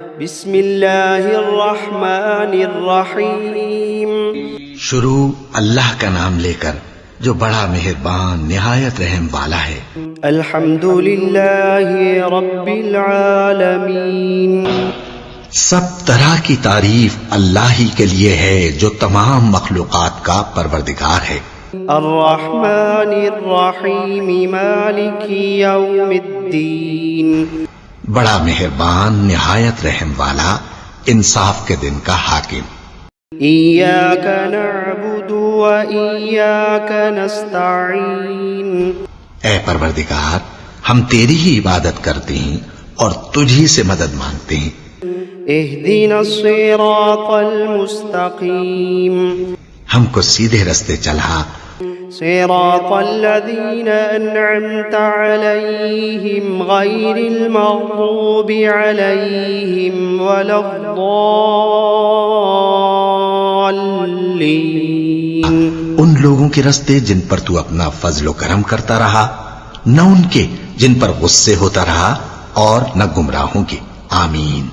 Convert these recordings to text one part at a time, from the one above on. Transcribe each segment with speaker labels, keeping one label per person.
Speaker 1: بسم اللہ الرحمن الرحیم۔
Speaker 2: شروع اللہ کا نام لے کر جو بڑا مہربان نہایت رحم والا ہے۔
Speaker 1: الحمد للہ رب العالمین۔
Speaker 2: سب طرح کی تعریف اللہ ہی کے لیے ہے جو تمام مخلوقات کا پروردگار ہے۔
Speaker 1: الرحمن الرحیم مالک یوم الدین۔
Speaker 2: بڑا مہربان نہایت رحم والا انصاف کے دن کا حاکم۔
Speaker 1: ایاک نعبد و ایاک نستعین۔
Speaker 2: اے پروردگار، ہم تیری ہی عبادت کرتے ہیں اور تجھی سے مدد مانگتے ہیں۔
Speaker 1: اہدنا الصراط المستقیم۔
Speaker 2: ہم کو سیدھے رستے چلا۔
Speaker 1: صراط الذین انعمت علیہم غیر المغضوب علیہم ولا الضالین۔
Speaker 2: ان لوگوں کے رستے جن پر تو اپنا فضل و کرم کرتا رہا، نہ ان کے جن پر غصے ہوتا رہا، اور نہ گمراہوں کے۔ آمین۔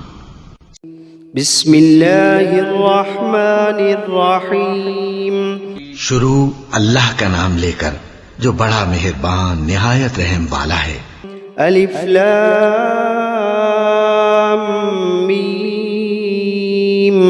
Speaker 1: بسم اللہ الرحمن الرحیم۔
Speaker 2: شروع اللہ کا نام لے کر جو بڑا مہربان نہایت رحم والا ہے۔
Speaker 1: الف لام میم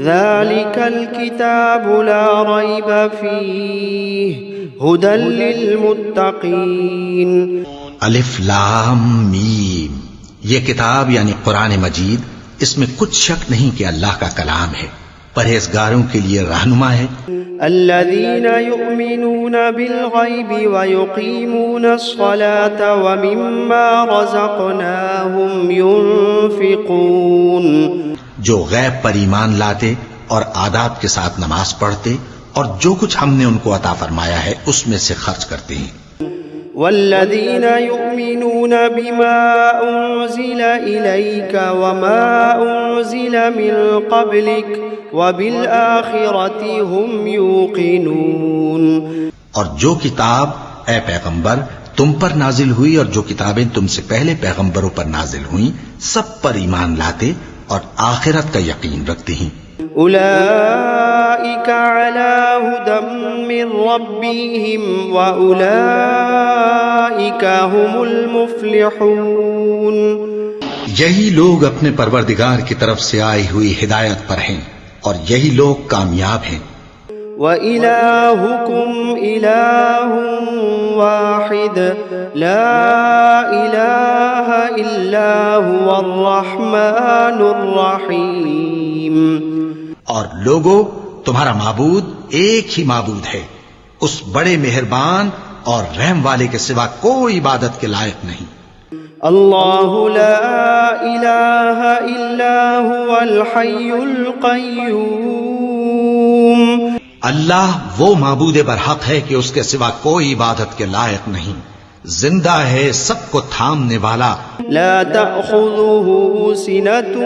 Speaker 1: ذالک الکتاب لا ریب فیہ ھدی للمتقین۔
Speaker 2: الف لام میم، یہ کتاب یعنی قرآن مجید، اس میں کچھ شک نہیں کہ اللہ کا کلام ہے، پرہیزگاروں کے لیے رہنما ہے۔
Speaker 1: الذین یؤمنون بالغیب ویقیمون الصلاة ومما رزقناہم ینفقون۔
Speaker 2: جو غیب پر ایمان لاتے اور آداب کے ساتھ نماز پڑھتے اور جو کچھ ہم نے ان کو عطا فرمایا ہے اس میں سے خرچ کرتے ہیں۔
Speaker 1: والذین یؤمنون بما انزل الیک وما انزل من قبلک وبالآخرۃ هم یوقنون۔
Speaker 2: اور جو کتاب اے پیغمبر تم پر نازل ہوئی اور جو کتابیں تم سے پہلے پیغمبروں پر نازل ہوئیں سب پر ایمان لاتے اور آخرت کا یقین رکھتے ہیں۔
Speaker 1: اولئک علی ھدی من ربہم واولئک هم المفلحون۔
Speaker 2: یہی لوگ اپنے پروردگار کی طرف سے آئی ہوئی ہدایت پر ہیں اور یہی لوگ کامیاب ہیں۔
Speaker 1: وَإِلَٰهُكُمْ إِلَٰهٌ وَاحِدٌ لَا إِلَٰهَ إِلَّا هُوَ الرَّحْمَٰنُ الرَّحِيمُ۔
Speaker 2: اور لوگو، تمہارا معبود ایک ہی معبود ہے، اس بڑے مہربان اور رحم والے کے سوا کوئی عبادت کے لائق نہیں۔
Speaker 1: اللہ لا الہ الا هو الحی القیوم۔
Speaker 2: اللہ وہ معبود برحق ہے کہ اس کے سوا کوئی عبادت کے لائق نہیں، زندہ ہے، سب کو تھامنے والا۔
Speaker 1: لا تأخذه سنة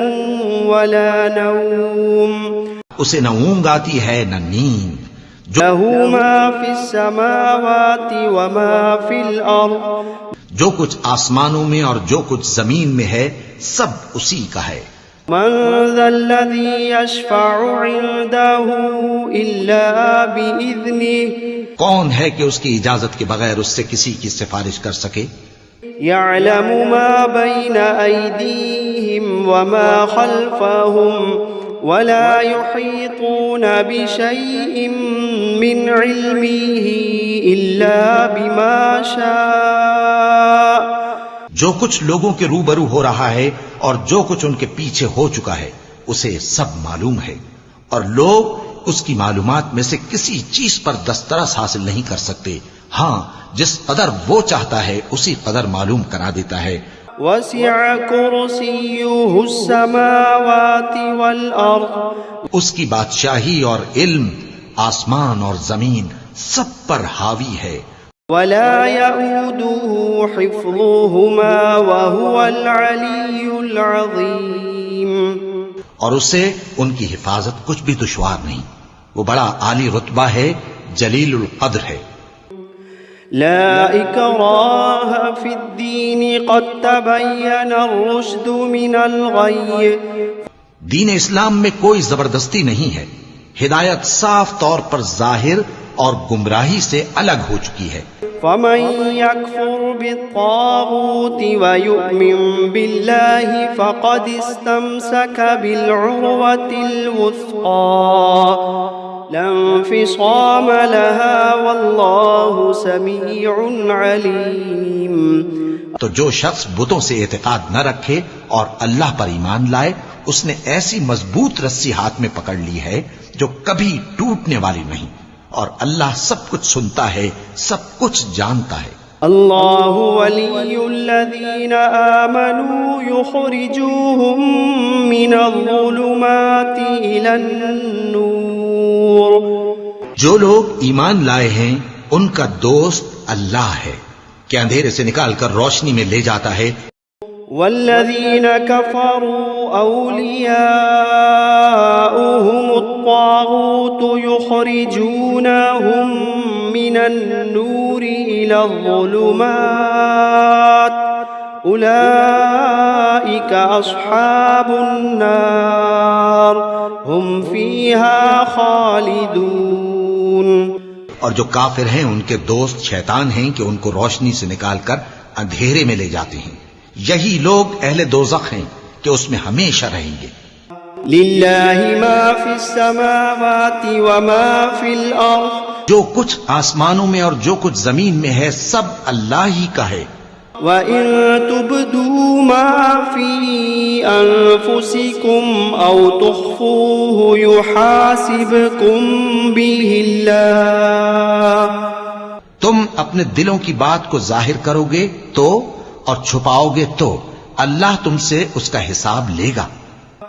Speaker 1: ولا نوم۔
Speaker 2: اسے نہ اونگ آتی ہے نہ نیند۔
Speaker 1: له ما في السماوات وما في الأرض۔
Speaker 2: جو کچھ آسمانوں میں اور جو کچھ زمین میں ہے سب اسی کا ہے۔
Speaker 1: من ذا الذي يشفع عنده إلا بإذنه۔
Speaker 2: کون ہے کہ اس کی اجازت کے بغیر اس سے کسی کی سفارش کر سکے؟
Speaker 1: يعلم ما بين أيديهم وما خلفهم ولا يحيطون بشيء من علمه إلا بما شاء۔
Speaker 2: جو کچھ لوگوں کے روبرو ہو رہا ہے اور جو کچھ ان کے پیچھے ہو چکا ہے اسے سب معلوم ہے، اور لوگ اس کی معلومات میں سے کسی چیز پر دسترس حاصل نہیں کر سکتے، ہاں جس قدر وہ چاہتا ہے اسی قدر معلوم کرا دیتا ہے۔
Speaker 1: وسع کرسیہ السماوات والارض۔
Speaker 2: اس کی بادشاہی اور علم آسمان اور زمین سب پر حاوی ہے۔
Speaker 1: ولا يؤوده حفظهما وهو العلی العظیم۔
Speaker 2: اور اسے ان کی حفاظت کچھ بھی دشوار نہیں، وہ بڑا عالی رتبہ ہے، جلیل القدر ہے۔
Speaker 1: لا إكراه في الدين قد تبين الرشد من الغي.
Speaker 2: دین اسلام میں کوئی زبردستی نہیں ہے، ہدایت صاف طور پر ظاہر اور گمراہی سے الگ ہو چکی ہے۔
Speaker 1: فمن يكفر بالطاغوت ويؤمن بالله فقد استمسك بالعروة الوثقى لا انفصام لها والله سميع عليم۔
Speaker 2: تو جو شخص بتوں سے اعتقاد نہ رکھے اور اللہ پر ایمان لائے، اس نے ایسی مضبوط رسی ہاتھ میں پکڑ لی ہے جو کبھی ٹوٹنے والی نہیں، اور اللہ سب کچھ سنتا ہے، سب کچھ جانتا ہے۔
Speaker 1: اللہ ولی الذین آمنوا یخرجوہم من الظلمات الی النور۔
Speaker 2: جو لوگ ایمان لائے ہیں ان کا دوست اللہ ہے کہ اندھیرے سے نکال کر روشنی میں لے جاتا ہے۔
Speaker 1: والذین کفروا اولیاؤہم الطاغوت یخرجونہم من النور الى الظلمات اولئک اصحاب النار ہم فیہا خالدون۔
Speaker 2: اور جو کافر ہیں ان کے دوست شیطان ہیں کہ ان کو روشنی سے نکال کر اندھیرے میں لے جاتے ہیں، یہی لوگ اہل دوزخ ہیں کہ اس میں ہمیشہ رہیں گے۔
Speaker 1: للہ ما فی السماوات وما فی الارض،
Speaker 2: جو کچھ آسمانوں میں اور جو کچھ زمین میں ہے سب اللہ ہی کا ہے۔
Speaker 1: وَإِن تُبْدُوا مَا فِي أَنفُسِكُمْ أَوْ تُخْفُوهُ يُحَاسِبْكُم بِهِ اللَّهُ۔
Speaker 2: تم اپنے دلوں کی بات کو ظاہر کرو گے تو اور چھپاؤ گے تو اللہ تم سے اس کا حساب لے گا۔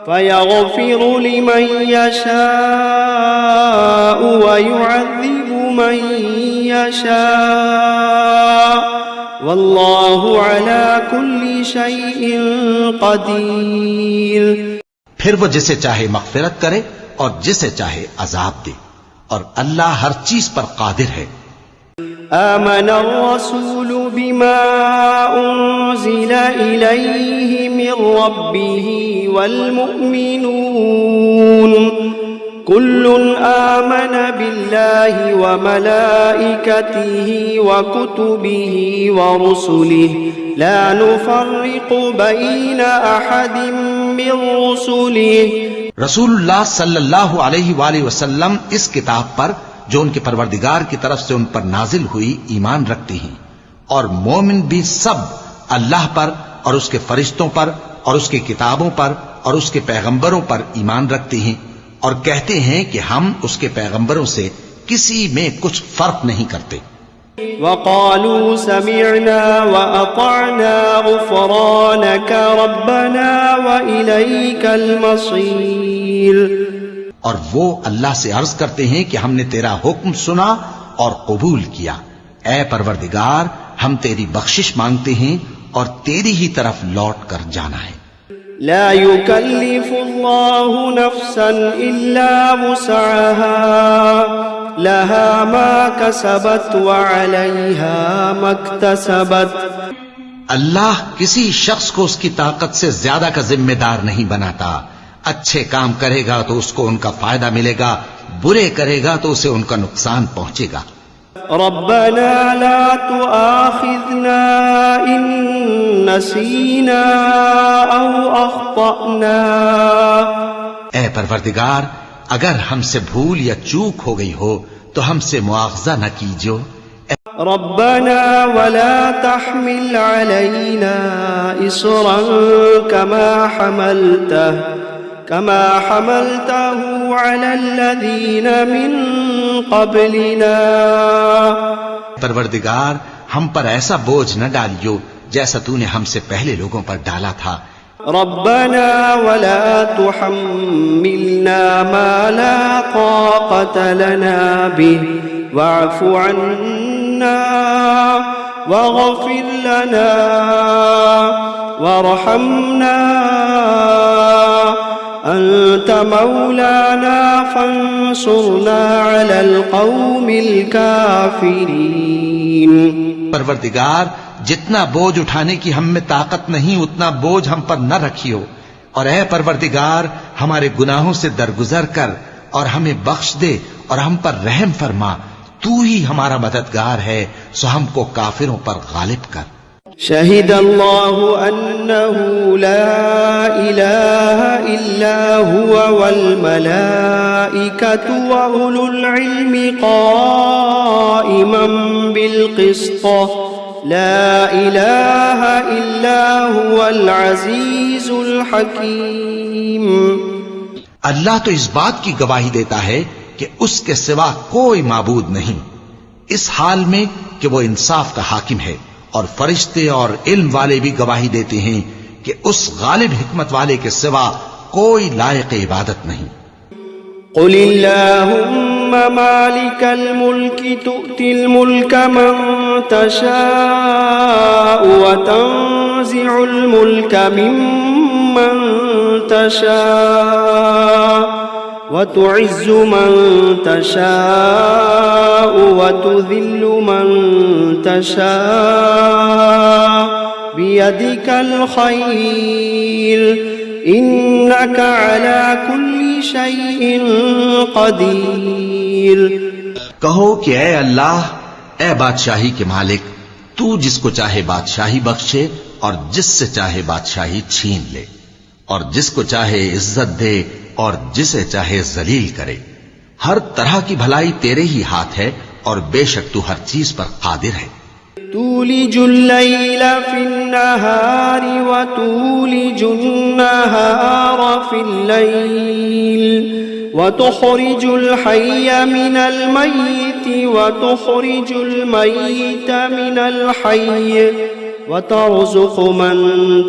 Speaker 1: فَيَغْفِرُ لِمَن يَشَاءُ وَيُعَذِّبُ مَن يَشَاءُ واللہ علی کل شیء قدیر۔
Speaker 2: پھر وہ جسے چاہے مغفرت کرے اور جسے چاہے عذاب دے، اور اللہ ہر چیز پر قادر ہے۔
Speaker 1: آمن الرسول بما انزل الیہ من ربہ والمؤمنون كل آمن بالله وملائكته وكتبه ورسله لا نفرق بين أحد من رسله۔
Speaker 2: رسول اللہ صلی اللہ علیہ وآلہ وسلم اس کتاب پر جو ان کے پروردگار کی طرف سے ان پر نازل ہوئی ایمان رکھتے ہیں، اور مومن بھی سب اللہ پر اور اس کے فرشتوں پر اور اس کی کتابوں پر اور اس کے پیغمبروں پر ایمان رکھتے ہیں، اور کہتے ہیں کہ ہم اس کے پیغمبروں سے کسی میں کچھ فرق نہیں کرتے۔
Speaker 1: وقالوا سمعنا وأطعنا غفرانك ربنا وإليك المصير۔
Speaker 2: اور وہ اللہ سے عرض کرتے ہیں کہ ہم نے تیرا حکم سنا اور قبول کیا، اے پروردگار ہم تیری بخشش مانگتے ہیں اور تیری ہی طرف لوٹ کر جانا ہے۔
Speaker 1: لا يكلف الله نفسا إلا وسعها لها ما كسبت وعليها ما اكتسبت۔
Speaker 2: اللہ کسی شخص کو اس کی طاقت سے زیادہ کا ذمہ دار نہیں بناتا، اچھے کام کرے گا تو اس کو ان کا فائدہ ملے گا، برے کرے گا تو اسے ان کا نقصان پہنچے گا۔
Speaker 1: ربنا لا تؤاخذنا إن نسينا أو أخطأنا۔
Speaker 2: اے پروردگار اگر ہم سے بھول یا چوک ہو گئی ہو تو ہم سے مواخذہ نہ کیجو۔
Speaker 1: ربنا ولا تحمل علينا إصرا كما حملته على الذين من قبلنا۔
Speaker 2: پروردگار ہم پر ایسا بوجھ نہ ڈالیو جیسا تو نے ہم سے پہلے لوگوں پر ڈالا تھا۔
Speaker 1: ربنا ولا تحملنا ما لا طاقة لنا به واعف عنا واغفر لنا وارحمنا أنت مولانا فانصرنا على القوم الكافرين.
Speaker 2: پروردگار جتنا بوجھ اٹھانے کی ہم میں طاقت نہیں اتنا بوجھ ہم پر نہ رکھیو، اور اے پروردگار ہمارے گناہوں سے درگزر کر اور ہمیں بخش دے اور ہم پر رحم فرما، تو ہی ہمارا مددگار ہے، سو ہم کو کافروں پر غالب کر.
Speaker 1: شهد الله أنه لا إله إلا هو والملائكة وأولو العلم قائما بالقسط لا إله إلا هو العزيز الحكيم.
Speaker 2: اللہ تو اس بات کی گواہی دیتا ہے کہ اس کے سوا کوئی معبود نہیں، اس حال میں کہ وہ انصاف کا حاکم ہے، اور فرشتے اور علم والے بھی گواہی دیتے ہیں کہ اس غالب حکمت والے کے سوا کوئی لائق عبادت نہیں.
Speaker 1: قل اللهم مالك الملك تؤتي الملك من تشاء وتنزع الملك ممن تشاء وتعز من تشاء وتذل من تشاء بيدك الخير إنك على كل شيء قدير.
Speaker 2: کہو کہ اے اللہ، اے بادشاہی کے مالک، تو جس کو چاہے بادشاہی بخشے اور جس سے چاہے بادشاہی چھین لے، اور جس کو چاہے عزت دے اور جسے چاہے ذلیل کرے. ہر طرح کی بھلائی تیرے ہی ہاتھ ہے اور بے شک تو ہر چیز پر قادر ہے.
Speaker 1: تولج الليل في النهار وتولج النهار في الليل وتخرج الحي من الميت وتخرج الميت من الحي وترزق من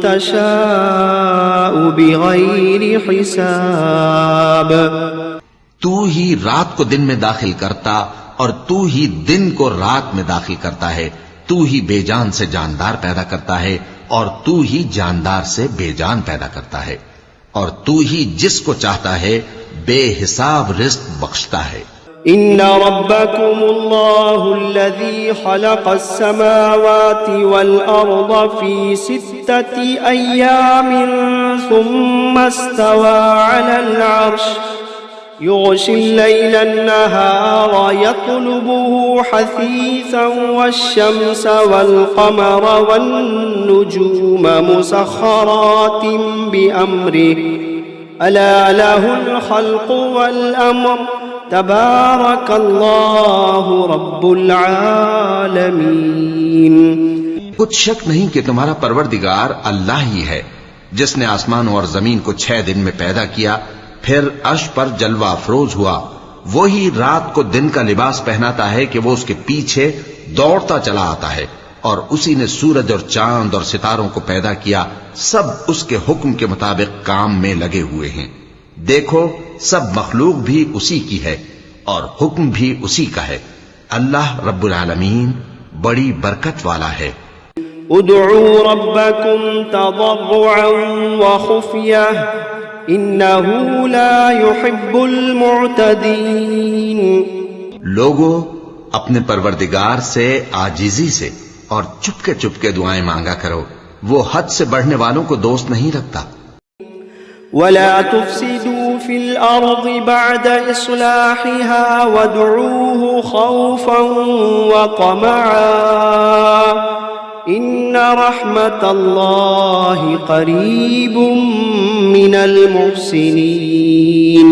Speaker 1: تشاء بغير حساب.
Speaker 2: تو ہی رات کو دن میں داخل کرتا اور تو ہی دن کو رات میں داخل کرتا ہے. تو ہی بے جان سے جاندار پیدا کرتا ہے اور تو ہی جاندار سے بے جان پیدا کرتا ہے، اور تو ہی جس کو چاہتا ہے بے حساب رزق بخشتا ہے.
Speaker 1: ان ربكم الله الذي خلق السماوات والارض في 6 ايام ثم استوى على العرش يغشي الليل النهار يطلبه حثيثا والشمس والقمر والنجوم مسخرات بأمره ألا له الخلق والأمر تبارك الله رب العالمين.
Speaker 2: کچھ شک نہیں کہ تمہارا پروردگار اللہ ہی ہے جس نے آسمانوں اور زمین کو 6 دن میں پیدا کیا، پھر عرش پر جلوہ افروز ہوا. وہی رات کو دن کا لباس پہناتا ہے کہ وہ اس کے پیچھے دوڑتا چلا آتا ہے، اور اسی نے سورج اور چاند اور ستاروں کو پیدا کیا، سب اس کے حکم کے مطابق کام میں لگے ہوئے ہیں. دیکھو سب مخلوق بھی اسی کی ہے اور حکم بھی اسی کا ہے. اللہ رب العالمین بڑی برکت والا ہے.
Speaker 1: ادعوا ربكم تضرعا وخفية انه لا يحب المعتدين.
Speaker 2: لوگو اپنے پروردگار سے عاجزی سے اور چپکے چپکے دعائیں مانگا کرو، وہ حد سے بڑھنے والوں کو دوست نہیں رکھتا.
Speaker 1: ولا تفسدوا في الأرض بعد إصلاحها وادعوه خوفا وطمعا إن رحمة الله قريب من المحسنين.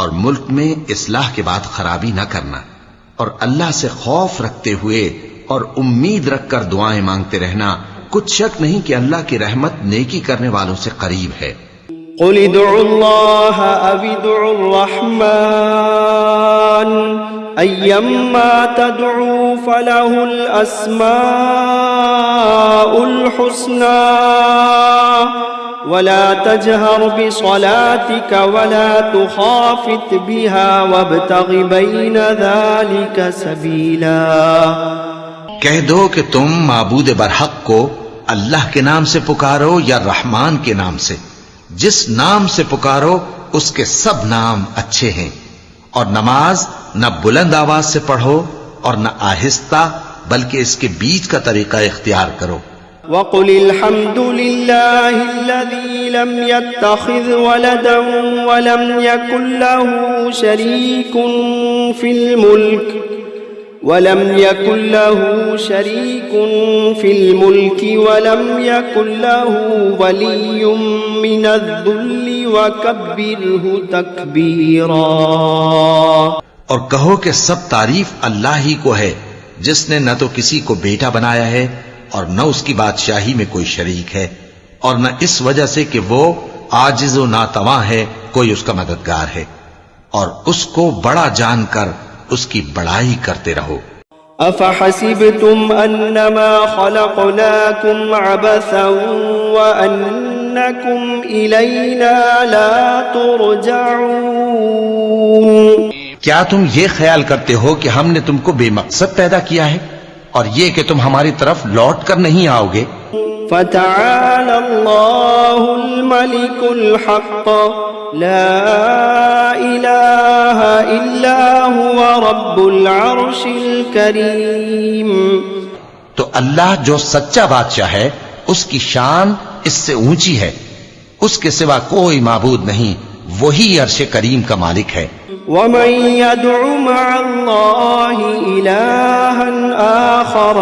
Speaker 2: اور ملک میں اصلاح کے بعد خرابی نہ کرنا، اور اللہ سے خوف رکھتے ہوئے اور امید رکھ کر دعائیں مانگتے رہنا. کچھ شک نہیں کہ اللہ کی رحمت نیکی کرنے والوں سے قریب ہے.
Speaker 1: قل ادعوا الله أو ادعوا الرحمن أيما تدعوا فله الأسماء الحسنى ولا تجهر بصلاتك ولا تخافت بها وابتغ بين ذلك سبيلا.
Speaker 2: کہہ دو کہ تم معبود برحق کو اللہ کے نام سے پکارو یا رحمان کے نام سے، جس نام سے پکارو اس کے سب نام اچھے ہیں، اور نماز نہ بلند آواز سے پڑھو اور نہ آہستہ، بلکہ اس کے بیچ کا طریقہ اختیار کرو۔
Speaker 1: وقل الحمد لله الذي لم يتخذ ولدا ولم يكن له شريك في الملك ولم يكن له ولي من الذل وكبره تكبيرا۔
Speaker 2: اور کہو کہ سب تعریف اللہ ہی کو ہے، جس نے نہ تو کسی کو بیٹا بنایا ہے اور نہ اس کی بادشاہی میں کوئی شریک ہے، اور نہ اس وجہ سے کہ وہ عاجز و ناتواں ہے کوئی اس کا مددگار ہے، اور اس کو بڑا جان کر اس کی بڑائی کرتے رہو۔
Speaker 1: افحسبتم انما خلقناكم عبثا وانكم الینا لا ترجعون؟
Speaker 2: کیا تم یہ خیال کرتے ہو کہ ہم نے تم کو بے مقصد پیدا کیا ہے اور یہ کہ تم ہماری طرف لوٹ کر نہیں آؤ گے؟
Speaker 1: فتعالى الله الملك الحق لا إله إلا هو رب العرش الكريم۔
Speaker 2: تو اللہ جو سچا بادشاہ ہے اس کی شان اس سے اونچی ہے، اس کے سوا کوئی معبود نہیں، وہی عرش کریم کا مالک ہے۔
Speaker 1: ومن يدع مع الله إلها آخر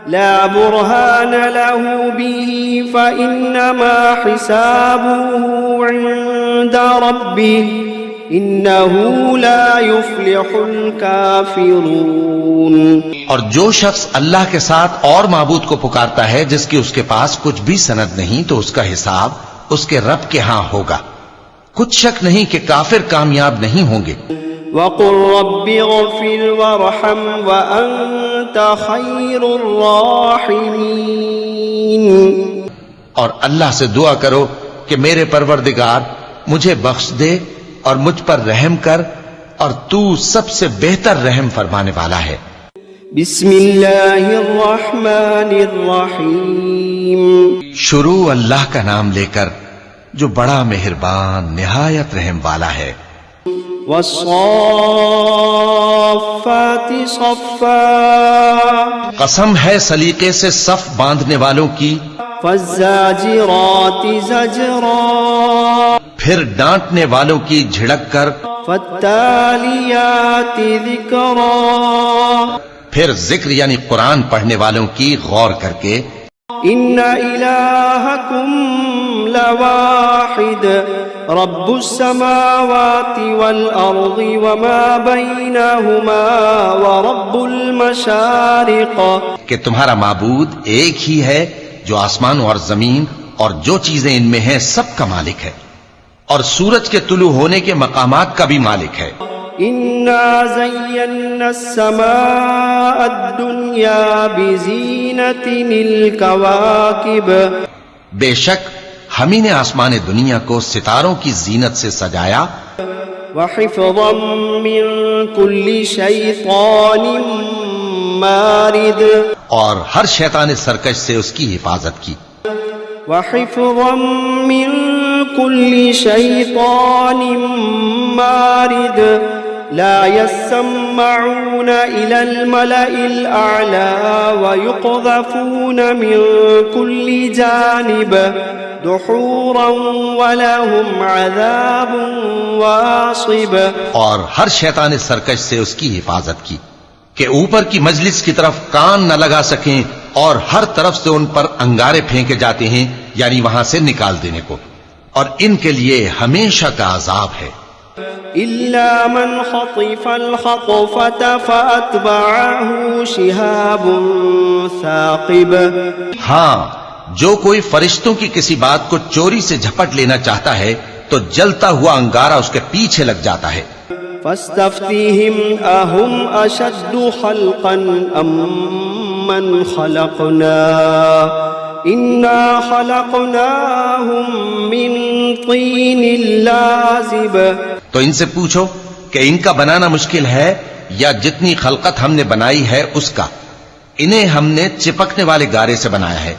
Speaker 1: لا برهان له به فإنما حسابه عند ربه إنه لا يفلح الكافرون۔
Speaker 2: اور جو شخص اللہ کے ساتھ اور معبود کو پکارتا ہے جس کی اس کے پاس کچھ بھی سند نہیں، تو اس کا حساب اس کے رب کے ہاں ہوگا، کچھ شک نہیں کہ کافر کامیاب نہیں ہوں گے۔
Speaker 1: وَقُلْ رَبِّ اغْفِرْ وَارْحَمْ وَأَنْتَ خَيْرُ الرَّاحِمِينَ۔
Speaker 2: اور اللہ سے دعا کرو کہ میرے پروردگار مجھے بخش دے اور مجھ پر رحم کر، اور تو سب سے بہتر رحم فرمانے والا ہے۔
Speaker 1: بسم اللہ الرحمن الرحیم۔
Speaker 2: شروع اللہ کا نام لے کر جو بڑا مہربان نہایت رحم والا ہے۔
Speaker 1: والصافات صفا،
Speaker 2: قسم ہے سلیقے سے صف باندھنے والوں کی،
Speaker 1: فالزاجرات زجرا،
Speaker 2: پھر ڈانٹنے والوں کی جھڑک کر،
Speaker 1: فالتالیات ذکرا،
Speaker 2: پھر ذکر یعنی قرآن پڑھنے والوں کی غور کر کے،
Speaker 1: ان الہکم لواحد رب السماوات والارض وما بینہما ورب المشارق،
Speaker 2: کہ تمہارا معبود ایک ہی ہے جو آسمان اور زمین اور جو چیزیں ان میں ہیں سب کا مالک ہے، اور سورج کے طلوع ہونے کے مقامات کا بھی مالک ہے۔
Speaker 1: انا زینا السماء الدنیا بزینت الکواکب،
Speaker 2: بے شک ہم ہی نے آسمان دنیا کو ستاروں کی زینت سے سجایا،
Speaker 1: وحفظا من کل شیطان مارد،
Speaker 2: اور ہر شیطان سرکش سے اس کی حفاظت کی،
Speaker 1: وحفظا من کل شیطان مارد، لا يسمعون إلى الملأ الأعلى ويقذفون من كل جانب دحورا ولهم عذاب واصب،
Speaker 2: اور ہر شیطان سرکش سے اس کی حفاظت کی کہ اوپر کی مجلس کی طرف کان نہ لگا سکیں، اور ہر طرف سے ان پر انگارے پھینکے جاتے ہیں، یعنی وہاں سے نکال دینے کو، اور ان کے لیے ہمیشہ کا عذاب ہے۔
Speaker 1: إلا من خطف الخطفة فأتبعه شهاب ثاقب،
Speaker 2: ہاں جو کوئی فرشتوں کی کسی بات کو چوری سے جھپٹ لینا چاہتا ہے تو جلتا ہوا انگارہ اس کے پیچھے لگ جاتا ہے۔
Speaker 1: فاستفتهم أهم أشد خلقا أم من خلقنا إنا خلقناهم من طين لازب،
Speaker 2: تو ان سے پوچھو کہ ان کا بنانا مشکل ہے یا جتنی خلقت ہم نے بنائی ہے اس کا، انہیں ہم نے چپکنے والے گارے سے بنایا ہے۔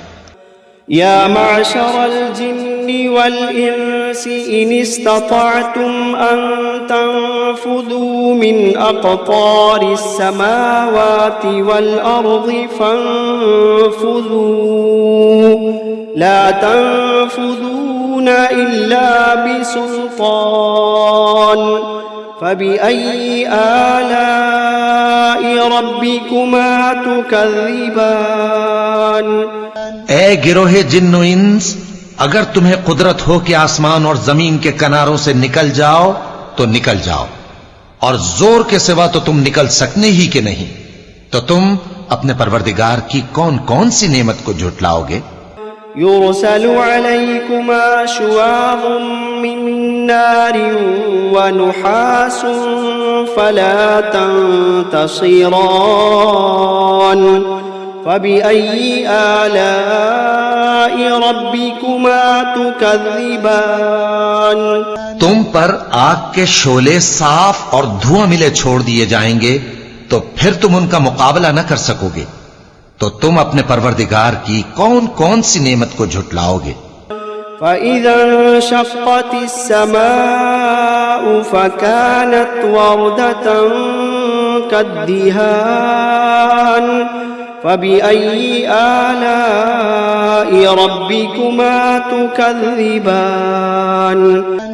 Speaker 1: يا معشر الجن والإنس إن استطعتم أن تنفذوا من أقطار السماوات والأرض فانفذوا لا تنفذون إلا بسلطان فبأي آلاء ربكما تكذبان
Speaker 2: اے گروہ جن و انس، اگر تمہیں قدرت ہو کہ آسمان اور زمین کے کناروں سے نکل جاؤ تو نکل جاؤ، اور زور کے سوا تو تم نکل سکنے ہی کہ نہیں، تو تم اپنے پروردگار کی کون کون سی نعمت کو جھٹلاؤ گے؟
Speaker 1: يرسل عليكما شواظ من نار ونحاس فلا تنتصران فبأي آلاء ربكما تكذبان
Speaker 2: تم پر آگ کے شعلے صاف اور دھواں ملے چھوڑ دیے جائیں گے تو پھر تم ان کا مقابلہ نہ کر سکو گے، تو تم اپنے پروردگار کی کون کون سی نعمت کو جھٹلاؤ گے؟
Speaker 1: فَإِذَا انشَقَّتِ السَّمَاءُ فَكَانَتْ وَرْدَةً كَالدِّهَانِ فَبِأَيِّ آلَاءِ رَبِّكُمَا تُكَذِّبَانِ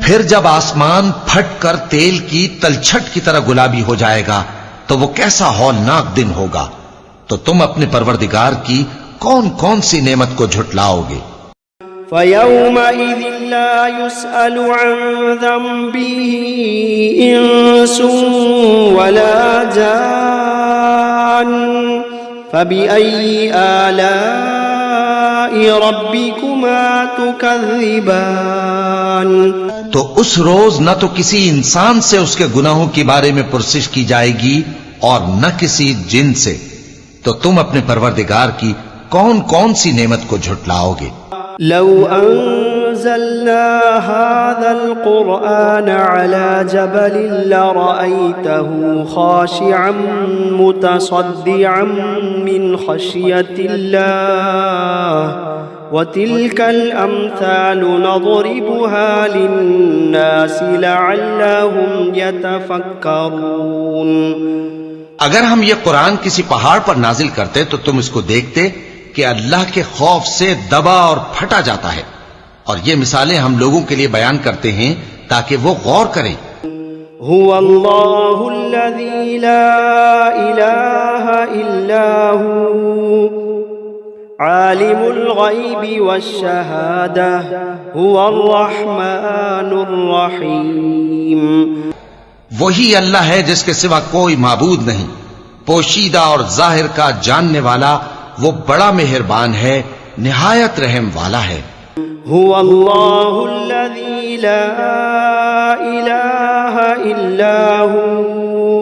Speaker 2: پھر جب آسمان پھٹ کر تیل کی تلچھٹ کی طرح گلابی ہو جائے گا تو وہ کیسا ہولناک دن ہوگا، تو تم اپنے پروردگار کی کون کون سی نعمت کو جھٹلاؤ گے؟
Speaker 1: فَيَوْمَئِذٍ لَا يُسْأَلُ عَنْ ذَنبِهِ إِنسٌ وَلَا جَانٌّ فَبِأَيِّ آلَاءِ رَبِّكُمَا تُكَذِّبَانِ
Speaker 2: تو اس روز نہ تو کسی انسان سے اس کے گناہوں کے بارے میں پرسش کی جائے گی اور نہ کسی جن سے، تو تم اپنے پروردگار کی کون کون سی نعمت کو جھٹلاؤ گے؟
Speaker 1: لو انزلنا هذا القرآن على جبل لرأيته خاشعا متصدعا من خشية الله وتلك الأمثال نضربها للناس لعلهم يتفكرون
Speaker 2: اگر ہم یہ قرآن کسی پہاڑ پر نازل کرتے تو تم اس کو دیکھتے کہ اللہ کے خوف سے دبا اور پھٹا جاتا ہے، اور یہ مثالیں ہم لوگوں کے لیے بیان کرتے ہیں تاکہ وہ غور کریں۔
Speaker 1: هو اللہ الذی لا الہ الا هو عالم الغیب والشہادہ هو الرحمن الرحیم۔
Speaker 2: وہی اللہ ہے جس کے سوا کوئی معبود نہیں، پوشیدہ اور ظاہر کا جاننے والا، وہ بڑا مہربان ہے، نہایت رحم والا ہے۔
Speaker 1: هو اللہ الذی لا الہ الا هو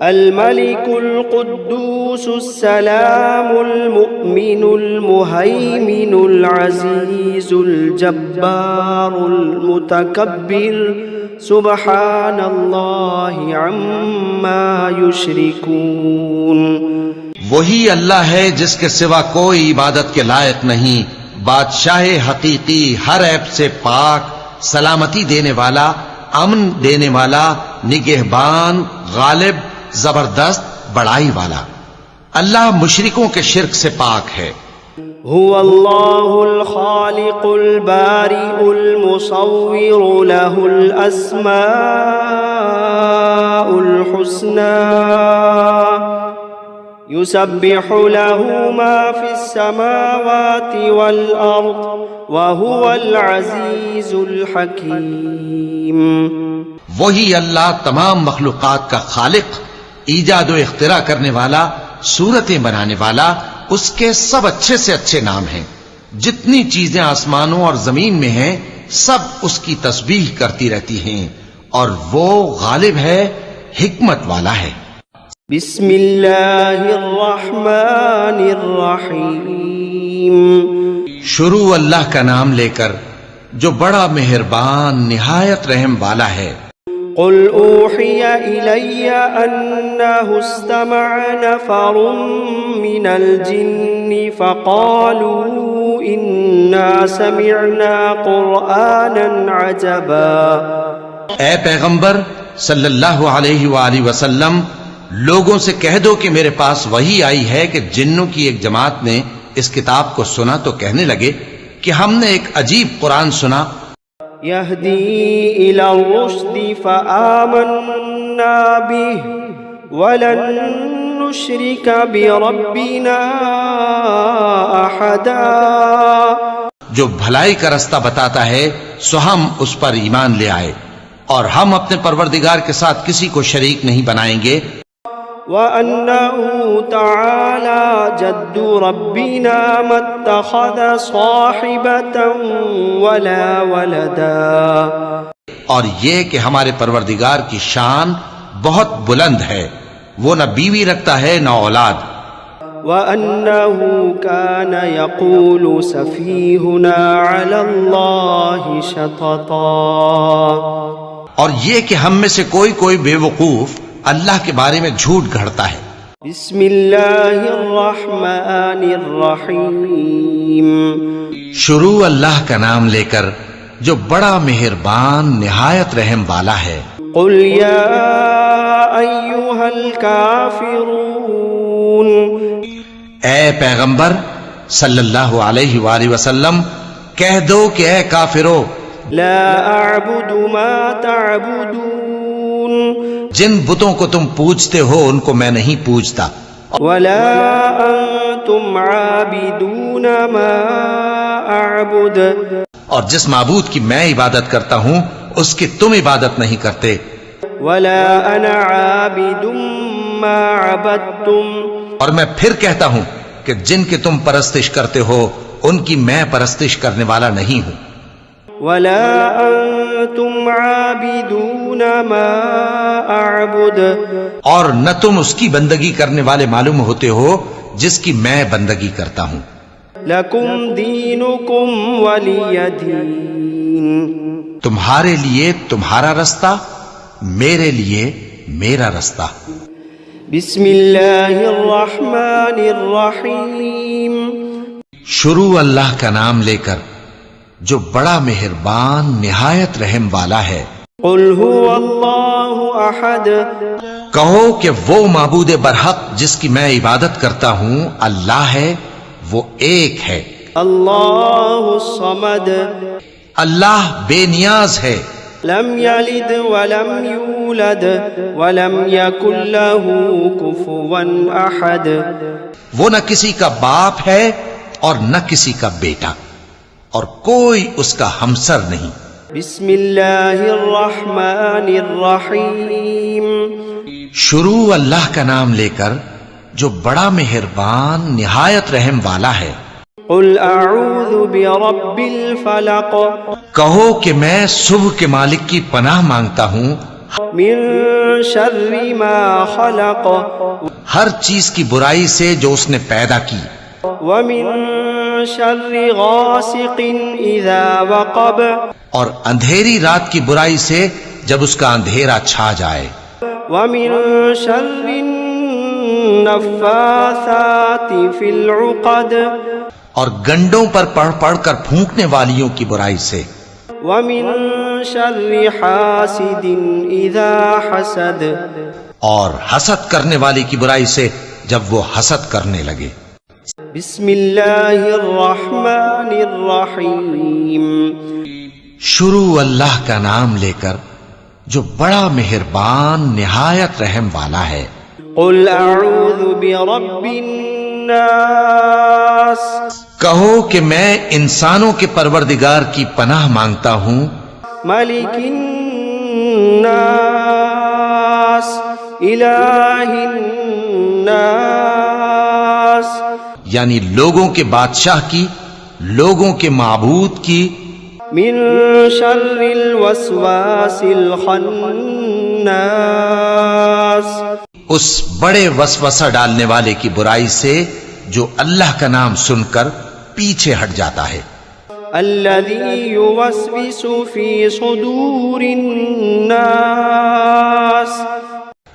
Speaker 1: الملك القدوس السلام المؤمن المهيمن العزيز الجبار المتكبر سبحان اللہ عما یشرکون۔
Speaker 2: وہی اللہ ہے جس کے سوا کوئی عبادت کے لائق نہیں، بادشاہ حقیقی، ہر عیب سے پاک، سلامتی دینے والا، امن دینے والا، نگہبان، غالب، زبردست، بڑائی والا۔ اللہ مشرکوں کے شرک سے پاک ہے۔
Speaker 1: هو اللہ الخالق البارئ المصور له الاسماء الحسنى يسبح له ما في السماوات والأرض وهو العزيز الحكيم۔
Speaker 2: وہی اللہ تمام مخلوقات کا خالق، ایجاد و اختراع کرنے والا، صورتیں بنانے والا، اس کے سب اچھے سے اچھے نام ہیں۔ جتنی چیزیں آسمانوں اور زمین میں ہیں سب اس کی تسبیح کرتی رہتی ہیں، اور وہ غالب ہے، حکمت والا ہے۔
Speaker 1: بسم اللہ الرحمن الرحیم۔
Speaker 2: شروع اللہ کا نام لے کر جو بڑا مہربان، نہایت رحم والا ہے۔
Speaker 1: قل أوحي إلي أنه استمع نفر من الجن فقالوا إنا سمعنا قرآنا عجبا۔
Speaker 2: اے پیغمبر صلی اللہ علیہ وآلہ وسلم، لوگوں سے کہہ دو کہ میرے پاس وحی آئی ہے کہ جنوں کی ایک جماعت نے اس کتاب کو سنا تو کہنے لگے کہ ہم نے ایک عجیب قرآن سنا،
Speaker 1: يهدي إلى الرشد فآمنا به ولن نشرك بربنا أحدا۔
Speaker 2: جو بھلائی کا رستہ بتاتا ہے سو ہم اس پر ایمان لے آئے اور ہم اپنے پروردگار کے ساتھ کسی کو شریک نہیں بنائیں گے۔
Speaker 1: وأنه تعالى جد ربنا ما اتخذ صاحبة ولا ولدا۔
Speaker 2: اور یہ کہ ہمارے پروردگار کی شان بہت بلند ہے، وہ نہ بیوی رکھتا ہے نہ اولاد۔
Speaker 1: وأنه كان يقول سفيهنا على الله شططا۔
Speaker 2: اور یہ کہ ہم میں سے کوئی بے وقوف اللہ کے بارے میں جھوٹ گھڑتا ہے۔
Speaker 1: بسم اللہ الرحمن الرحیم۔
Speaker 2: شروع اللہ کا نام لے کر جو بڑا مہربان نہایت رحم والا ہے۔
Speaker 1: قل یا ایھا الکافرون،
Speaker 2: اے پیغمبر صلی اللہ علیہ وآلہ وسلم کہہ دو کہ اے کافرو،
Speaker 1: لا اعبد ما تعبدون،
Speaker 2: جن بتوں کو تم پوجتے ہو ان کو میں نہیں پوجتا،
Speaker 1: ولا انتم عابدون ما اعبد،
Speaker 2: اور جس معبود کی میں عبادت کرتا ہوں اس کی تم عبادت نہیں کرتے،
Speaker 1: ولا انا عابد ما عبدتم،
Speaker 2: اور میں پھر کہتا ہوں کہ جن کی تم پرستش کرتے ہو ان کی میں پرستش کرنے والا نہیں ہوں،
Speaker 1: ولا انتم عابدون ما اعبد،
Speaker 2: اور نہ تم اس کی بندگی کرنے والے معلوم ہوتے ہو جس کی میں بندگی کرتا ہوں۔
Speaker 1: لکم دینکم ولی دین،
Speaker 2: تمہارے لیے تمہارا رستہ، میرے لیے میرا رستہ۔
Speaker 1: بسم اللہ الرحمن الرحیم۔
Speaker 2: شروع اللہ کا نام لے کر جو بڑا مہربان نہایت رحم والا ہے۔
Speaker 1: قل هو اللہ احد،
Speaker 2: کہو کہ وہ معبود برحق جس کی میں عبادت کرتا ہوں اللہ ہے، وہ ایک ہے۔
Speaker 1: اللہ الصمد،
Speaker 2: اللہ بے نیاز ہے،
Speaker 1: لم یلد ولم یولد ولم یکن له کفوا احد،
Speaker 2: وہ نہ کسی کا باپ ہے اور نہ کسی کا بیٹا، اور کوئی اس کا ہمسر نہیں۔
Speaker 1: بسم اللہ الرحمن الرحیم۔
Speaker 2: شروع اللہ کا نام لے کر جو بڑا مہربان نہایت رحم والا ہے۔
Speaker 1: قل اعوذ برب الفلق،
Speaker 2: کہو کہ میں صبح کے مالک کی پناہ مانگتا ہوں
Speaker 1: من شر ما خلق،
Speaker 2: ہر چیز کی برائی سے جو اس نے پیدا کی،
Speaker 1: ومن شر غاسق اذا وقب،
Speaker 2: اور اندھیری رات کی برائی سے جب اس کا اندھیرا چھا جائے،
Speaker 1: ومن شر النفاثات فی العقد،
Speaker 2: اور گنڈوں پر پڑھ پڑھ کر پھونکنے والیوں کی برائی سے،
Speaker 1: ومن شر حاسد اذا حسد،
Speaker 2: اور حسد کرنے والی کی برائی سے جب وہ حسد کرنے لگے۔
Speaker 1: بسم اللہ الرحمن الرحیم۔
Speaker 2: شروع اللہ کا نام لے کر جو بڑا مہربان نہایت رحم والا ہے۔
Speaker 1: قل اعوذ برب الناس،
Speaker 2: کہو کہ میں انسانوں کے پروردگار کی پناہ مانگتا ہوں،
Speaker 1: ملک الناس، الہ الناس،
Speaker 2: یعنی لوگوں کے بادشاہ کی، لوگوں کے معبود کی،
Speaker 1: من شر الوسواس الخناس،
Speaker 2: اس بڑے وسوسہ ڈالنے والے کی برائی سے جو اللہ کا نام سن کر پیچھے ہٹ جاتا ہے۔
Speaker 1: الذي يوسوس في صدور الناس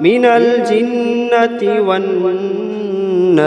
Speaker 1: من الجنة والناس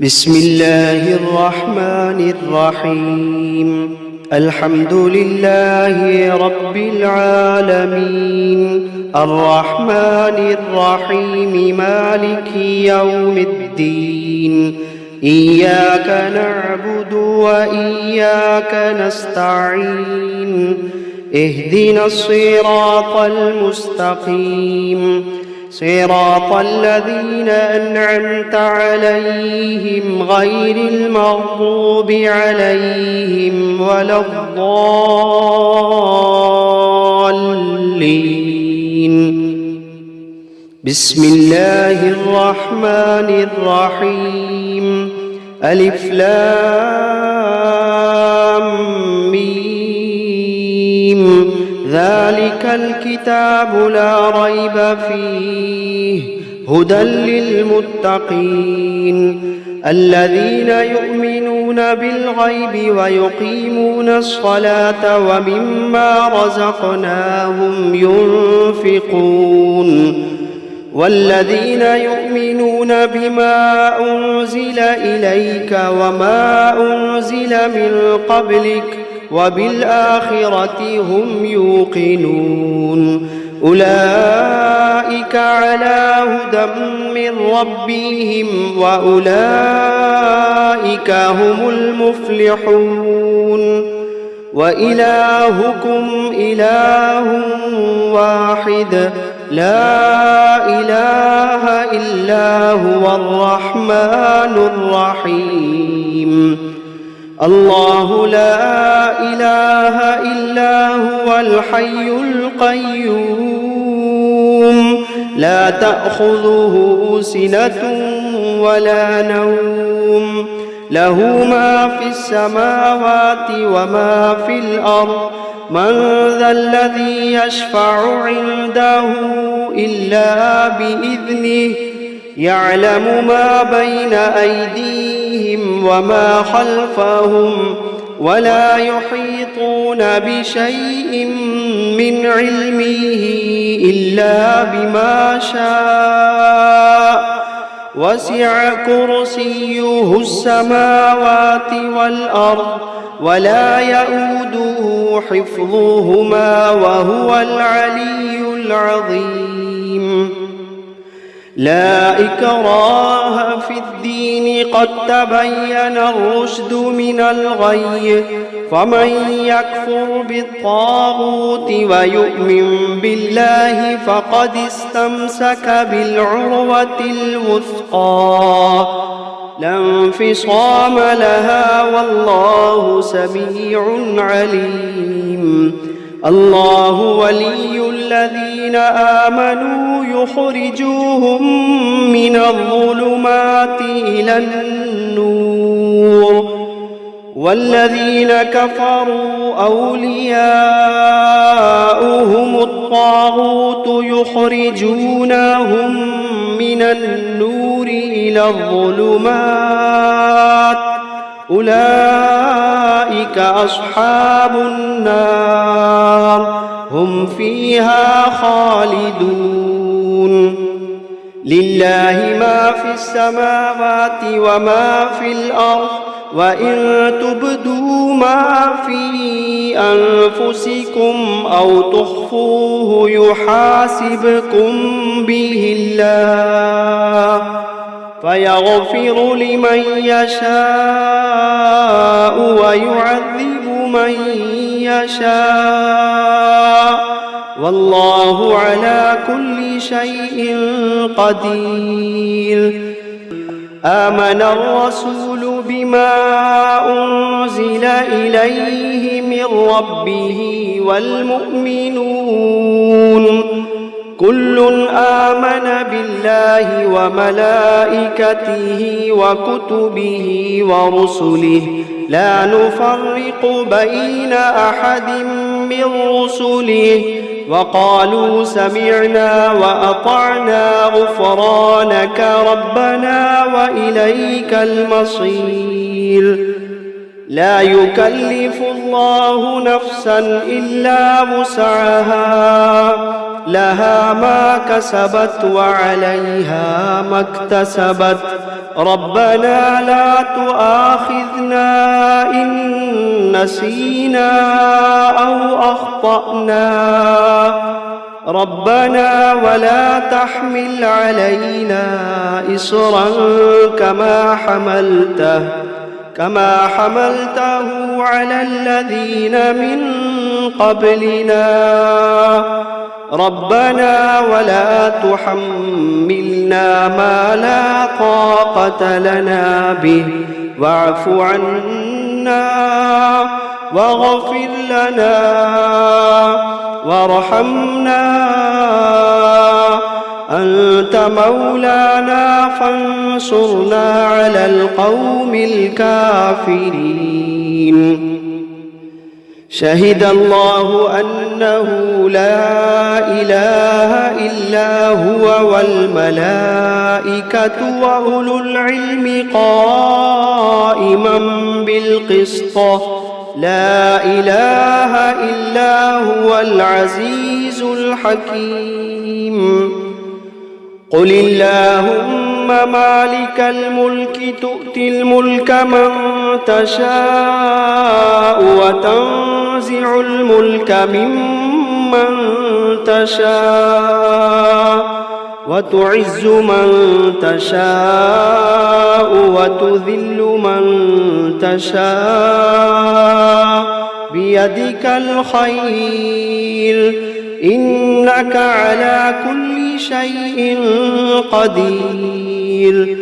Speaker 1: بسم الله الرحمن الرحيم الحمد لله رب العالمين الرحمن الرحيم مالك يوم الدين إياك نعبد وإياك نستعين اهدنا الصراط المستقيم صراط الذين أنعمت عليهم غير المغضوب عليهم ولا الضالين بسم الله الرحمن الرحيم ألف لام ميم ذلك الكتاب لا ريب فيه هدى للمتقين الذين يؤمنون بالغيب ويقيمون الصلاة ومما رزقناهم ينفقون والذين يؤمنون بما أنزل إليك وما أنزل من قبلك وبالآخرة هم يوقنون أولئك على هدى من ربهم وأولئك هم المفلحون وإلهكم إله واحد لا إله إلا هو الرحمن الرحيم الله لا إله إلا هو الحي القيوم لا تأخذه سنة ولا نوم له ما في السماوات وما في الأرض من ذا الذي يشفع عنده إلا بإذنه يعلم ما بين أيديهم وما خلفهم ولا يحيطون بشيء من علمه إلا بما شاء وسع كرسيه السماوات والأرض ولا يؤوده حفظهما وهو العلي العظيم لا إكراه في الدين قد تبين الرشد من الغي فمن يكفر بالطاغوت ويؤمن بالله فقد استمسك بالعروة الوثقى لا انفصام لها والله سميع عليم الله ولي الذين آمنوا يخرجوهم من الظلمات إلى النور والذين كفروا أولياؤهم الطاغوت يخرجونهم من النور إلى الظلمات أولئك أصحاب النار هم فيها خالدون لله ما في السماوات وما في الأرض وإن تبدوا ما في أنفسكم أو تخفوه يحاسبكم به الله فيغفر لمن يشاء ويعذب من يشاء والله على كل شيء قدير آمن الرسول بما أنزل إليه من ربه والمؤمنون كل آمن بالله وملائكته وكتبه ورسله لا نفرق بين أحد من رسله وقالوا سمعنا وأطعنا غفرانك ربنا وإليك المصير لا يكلف الله نفسا إلا وسعها لها ما كسبت وعليها ما اكتسبت ربنا لا تؤاخذنا إن نسينا أو أخطأنا ربنا ولا تحمل علينا إصرا كما حملته على الذين من قبلنا ربنا ولا تحملنا ما لا طاقة لنا به واعف عنا واغفر لنا وارحمنا أنت مولانا فانصرنا على القوم الكافرين شهد الله أنه لا إله إلا هو والملائكة وأولو العلم قائما بالقسط لا إله إلا هو العزيز الحكيم قل اللهم مالك الملك تؤتي الملك من تشاء وتنزع الملك ممن تشاء وتعز من تشاء وتذل من تشاء بيدك الخير إنك على كل شيء قدير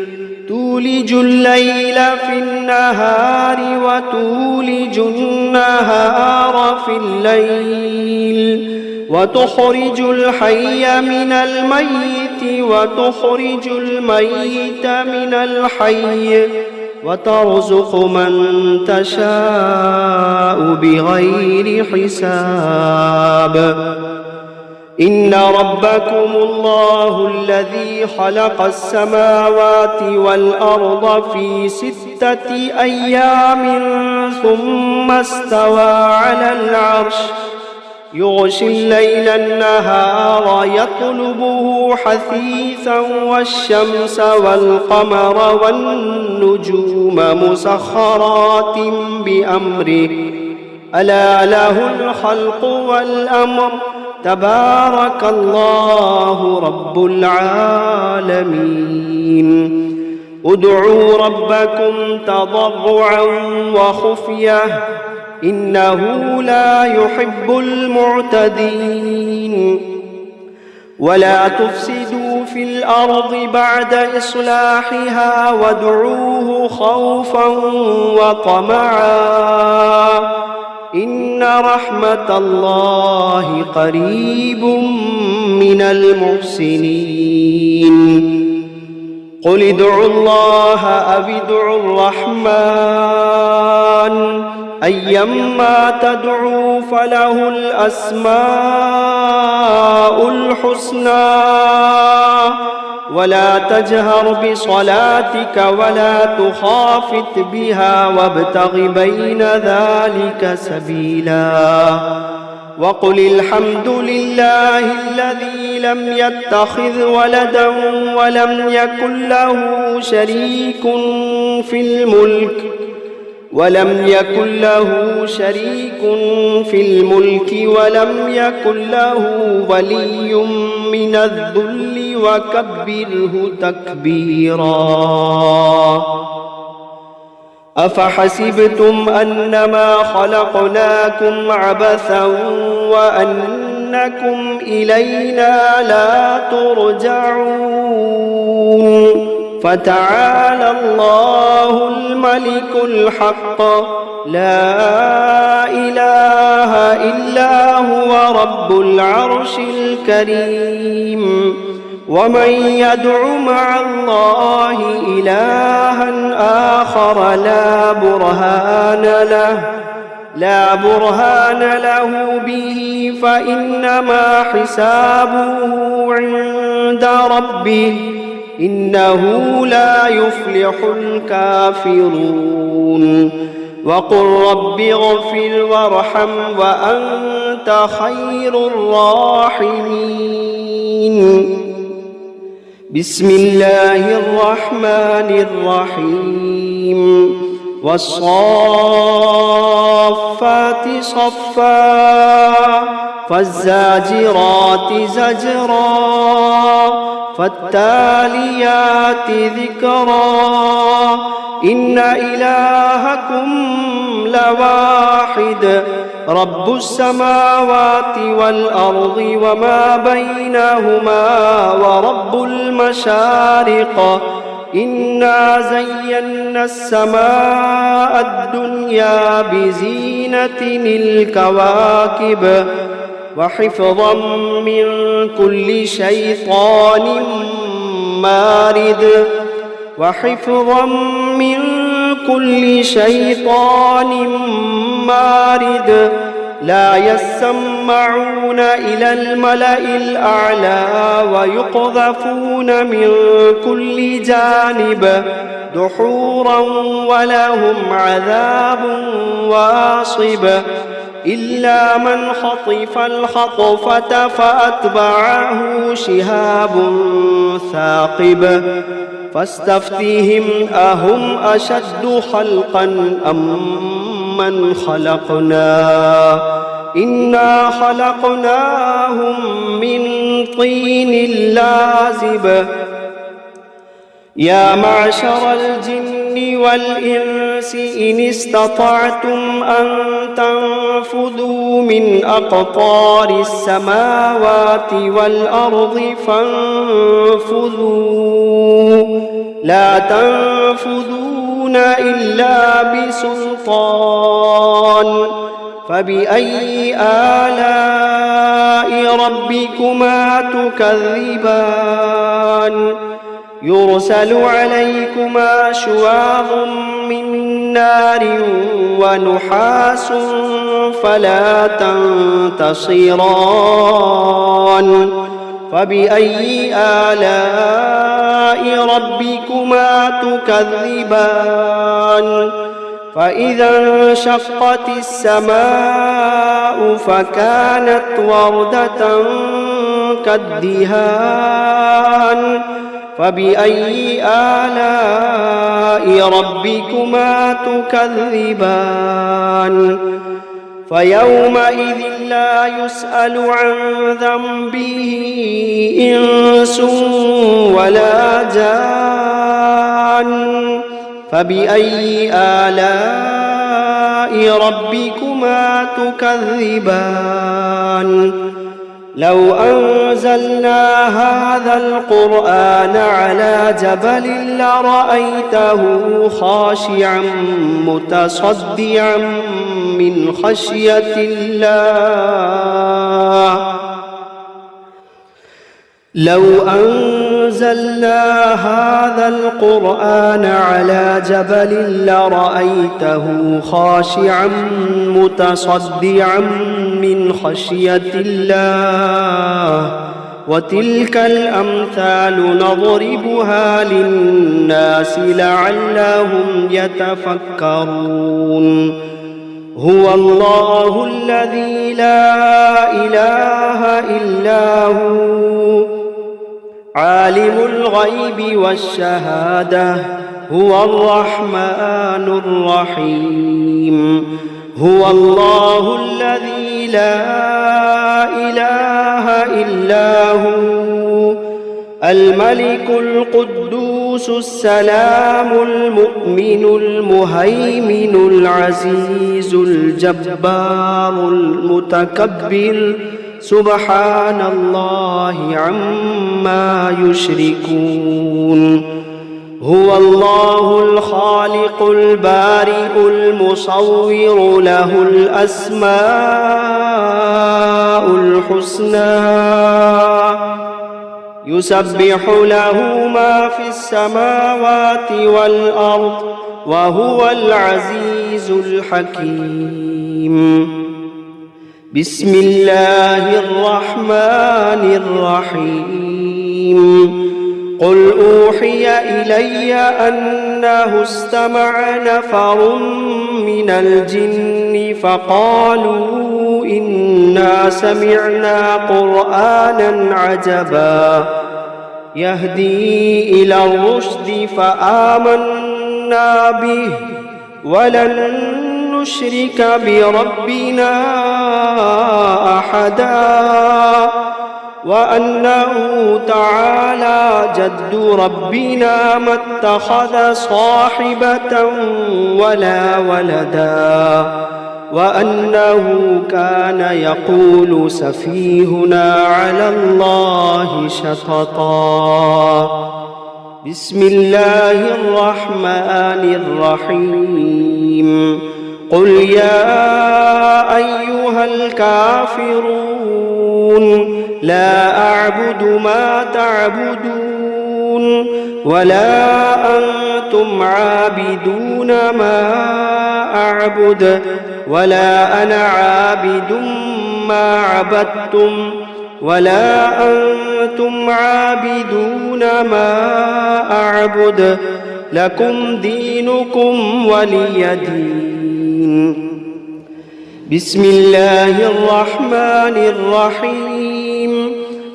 Speaker 1: تولج الليل في النهار وتولج النهار في الليل وتخرج الحي من الميت وتخرج الميت من الحي وترزق من تشاء بغير حساب إن ربكم الله الذي خلق السماوات والأرض في 6 أيام ثم استوى على العرش يغشي الليل النهار يطلبه حثيثا والشمس والقمر والنجوم مسخرات بأمره ألا له الخلق والأمر تبارك الله رب العالمين ادعوا ربكم تضرعا وخفية إنه لا يحب المعتدين ولا تفسدوا في الأرض بعد إصلاحها وادعوه خوفا وطمعا إن رحمة الله قريب من المحسنين قل ادعوا الله أو ادعوا الرحمن أيما تدعوا فله الأسماء الحسنى ولا تجهر بصلاتك ولا تخافت بها وابتغ بين ذلك سبيلا وقل الحمد لله الذي لم يتخذ ولدا ولم يكن له شريك في الملك ولم يكن له ولي من الذل وكبره تكبيرا أفحسبتم أنما خلقناكم عبثا وأنكم إلينا لا ترجعون فتعالى الله الملك الحق لا إله إلا هو رب العرش الكريم ومن يدع مع الله إلها آخر لا برهان له لا برهان له به فإنما حسابه عند ربه إنه لا يفلح الكافرون وقل رب اغفر وارحم وأنت خير الراحمين بسم الله الرحمن الرحيم والصافات صفا فالزاجرات زجرا فالتاليات ذكرا إن إلهكم لواحد رب السماوات والأرض وما بينهما ورب المشارق إنا زينا السماء الدنيا بزينة الكواكب وحفظا من كل شيطان مارد وحفظا من كل شيطان مارد لا يسمعون إلى الملأ الأعلى ويقذفون من كل جانب دحورا ولهم عذاب واصب إلا من خطف الخطفة فأتبعه شهاب ثاقب فاستفتهم أهم أشد خلقا أم من خلقنا إنا خلقناهم من طين لازب يا معشر الجن والإنس إن استطعتم أن تنفذوا من أقطار السماوات والأرض فانفذوا لا تنفذون إلا بسلطان فبأي آلاء ربكما تكذبان يرسل عليكما شواظ من نار ونحاس فلا تنتصران فبأي آلاء ربكما تكذبان فإذا انشقت السماء فكانت وردة كالدهان فبأي آلاء ربكما تكذبان فيومئذ لا يسأل عن ذنبه إنس ولا جان فبأي آلاء ربكما تكذبان لو أنزلنا هذا القرآن على جبل لرأيته خاشعا متصدعا من خشية الله لو أنزلنا هذا القرآن على جبل لرأيته خاشعا متصدعا من خشية الله وتلك الأمثال نضربها للناس لعلهم يتفكرون هو الله الذي لا إله إلا هو عالم الغيب والشهادة هو الرحمن الرحيم هو الله الذي لا إله إلا هو الملك القدوس السلام المؤمن المهيمن العزيز الجبار المتكبر سبحان الله عما يشركون هو الله الخالق البارئ المصور له الأسماء الحسنى يسبح له ما في السماوات والأرض وهو العزيز الحكيم. بسم الله الرحمن الرحيم. قل أوحي إلي أنه استمع نفر من الجن فقالوا إنا سمعنا قرآنا عجبا يهدي إلى الرشد فآمنا به ولن نشرك بربنا أحدا وأنه تعالى جد ربنا ما اتخذ صاحبة ولا ولدا وأنه كان يقول سفيهنا على الله شططا. بسم الله الرحمن الرحيم. قل يا أيها الكافرون لا أعبد ما تعبدون ولا أنتم عابدون ما أعبد ولا أنا عابد ما عبدتم ولا أنتم عابدون ما أعبد لكم دينكم ولي دين. بسم الله الرحمن الرحيم.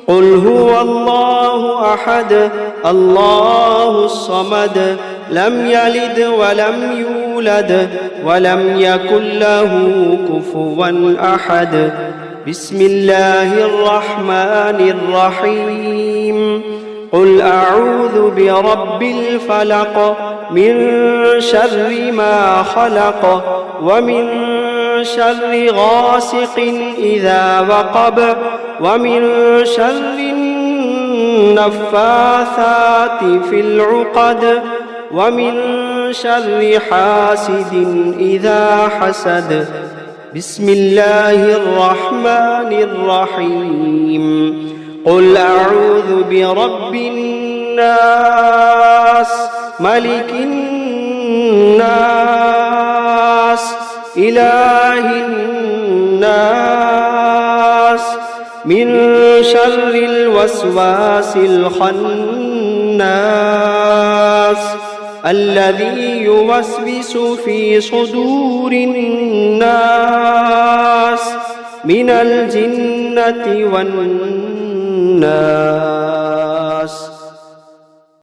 Speaker 1: قل هو الله أحد الله الصمد لم يلد ولم يولد ولم يكن له كفوا أحد. بسم الله الرحمن الرحيم. قل أعوذ برب الفلق من شر ما خلق ومن شر غاسق إذا وقب ومن شر النفاثات في العقد ومن شر حاسد إذا حسد. بسم الله الرحمن الرحيم. قل أعوذ برب الناس ملك الناس إله الناس من شر الوسواس الخناس الذي يوسوس في صدور الناس من الجنة والناس.